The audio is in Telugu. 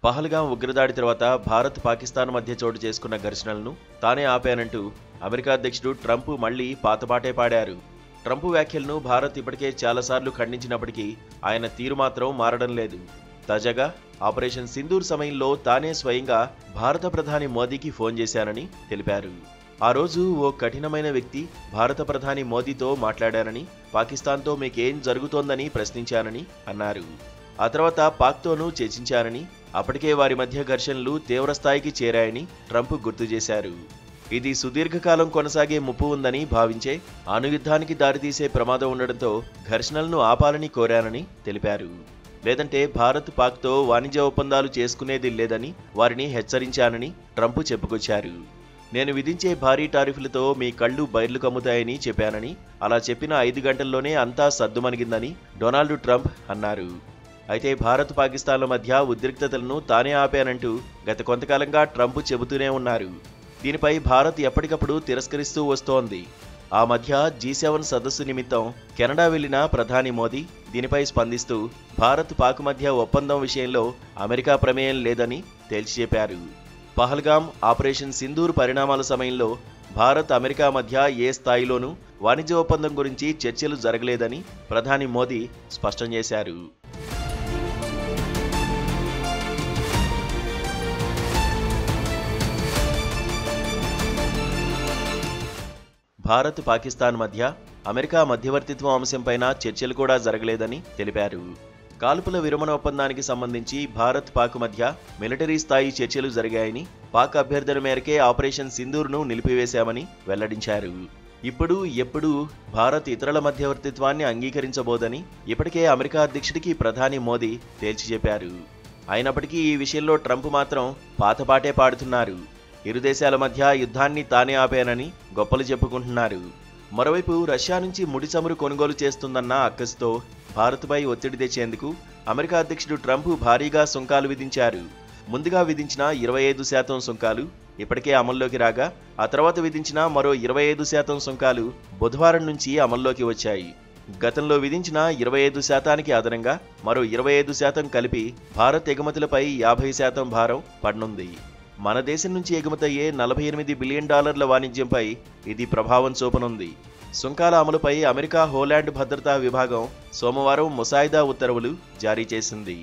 పహల్గాం ఉగ్రదాడి తర్వాత భారత్ పాకిస్తాన్ మధ్య చోటు చేసుకున్న ఘర్షణలను తానే ఆపానంటూ అమెరికా అధ్యక్షుడు ట్రంప్ మళ్లీ పాతపాటే పాడారు. ట్రంప్ వ్యాఖ్యలను భారత్ ఇప్పటికే చాలాసార్లు ఖండించినప్పటికీ ఆయన తీరు మాత్రం మారడం లేదు. తాజాగా ఆపరేషన్ సింధూర్ సమయంలో తానే స్వయంగా భారత ప్రధాని మోదీకి ఫోన్ చేశానని తెలిపారు. ఆ రోజు ఓ కఠినమైన వ్యక్తి భారత ప్రధాని మోదీతో మాట్లాడానని, పాకిస్తాన్తో మీకేం జరుగుతోందని ప్రశ్నించానని అన్నారు. ఆ తర్వాత పాక్తోనూ చర్చించారని, అప్పటికే వారి మధ్య ఘర్షణలు తీవ్రస్థాయికి చేరాయని ట్రంప్ గుర్తు చేశారు. ఇది సుదీర్ఘకాలం కొనసాగే ముప్పు ఉందని భావించే అణుయుద్ధానికి దారితీసే ప్రమాదం ఉండడంతో ఘర్షణలను ఆపాలని కోరానని తెలిపారు. లేదంటే భారత్ పాక్తో వాణిజ్య ఒప్పందాలు చేసుకునేది లేదని వారిని హెచ్చరించానని ట్రంప్ చెప్పుకొచ్చారు. నేను విధించే భారీ టారిఫ్లతో మీ కళ్ళు బైర్లు కమ్ముతాయని చెప్పానని, అలా చెప్పిన 5 గంటల్లోనే అంతా సద్దుమణిగిందని డొనాల్డ్ ట్రంప్ అన్నారు. అయితే భారత్ పాకిస్తాన్ల మధ్య ఉద్రిక్తతలను తానే ఆపానంటూ గత కొంతకాలంగా ట్రంప్ చెబుతూనే ఉన్నారు. దీనిపై భారత్ ఎప్పటికప్పుడు తిరస్కరిస్తూ వస్తోంది. ఆ మధ్య G7 సదస్సు నిమిత్తం కెనడా వెళ్లిన ప్రధాని మోదీ దీనిపై స్పందిస్తూ భారత్ పాక్ మధ్య ఒప్పందం విషయంలో అమెరికా ప్రమేయం లేదని తేల్చి చెప్పారు. పహల్గాం, ఆపరేషన్ సింధూర్ పరిణామాల సమయంలో భారత్ అమెరికా మధ్య ఏ స్థాయిలోనూ వాణిజ్య ఒప్పందం గురించి చర్చలు జరగలేదని ప్రధాని మోదీ స్పష్టం చేశారు. భారత్ పాకిస్తాన్ మధ్య అమెరికా మధ్యవర్తిత్వం అంశంపైన చర్చలు కూడా జరగలేదని తెలిపారు. కాల్పుల విరమణ ఒప్పందానికి సంబంధించి భారత్ పాక్ మధ్య మిలిటరీ స్థాయి చర్చలు జరిగాయని, పాక్ అభ్యర్థన మేరకే ఆపరేషన్ సింధూర్ను నిలిపివేశామని వెల్లడించారు. ఇప్పుడు ఎప్పుడూ భారత్ ఇతరుల మధ్యవర్తిత్వాన్ని అంగీకరించబోదని ఇప్పటికే అమెరికా అధ్యక్షుడికి ప్రధాని మోదీ తేల్చి చెప్పారు. అయినప్పటికీ ఈ విషయంలో ట్రంప్ మాత్రం పాతపాటే పాడుతున్నారు. ఇరు దేశాల మధ్య యుద్ధాన్ని తానే ఆపానని గొప్పలు చెప్పుకుంటున్నారు. మరోవైపు రష్యా నుంచి ముడి చమురు కొనుగోలు చేస్తుందన్న అక్కసుతో భారత్పై ఒత్తిడి తెచ్చేందుకు అమెరికా అధ్యక్షుడు ట్రంప్ భారీగా సుంకాలు విధించారు. ముందుగా విధించిన 25% సుంకాలు ఇప్పటికే అమల్లోకి రాగా, ఆ తర్వాత విధించిన మరో 25% సుంకాలు బుధవారం నుంచి అమల్లోకి వచ్చాయి. గతంలో విధించిన 25%కి అదనంగా మరో 25% కలిపి భారత్ ఎగుమతులపై 50% భారం పడనుంది. మన దేశం నుంచి ఎగుమతయ్యే $48 బిలియన్ వాణిజ్యంపై ఇది ప్రభావం చూపనుంది. సుంకాల అమలుపై అమెరికా హోలాండ్ భద్రతా విభాగం సోమవారం ముసాయిదా ఉత్తర్వులు జారీ చేసింది.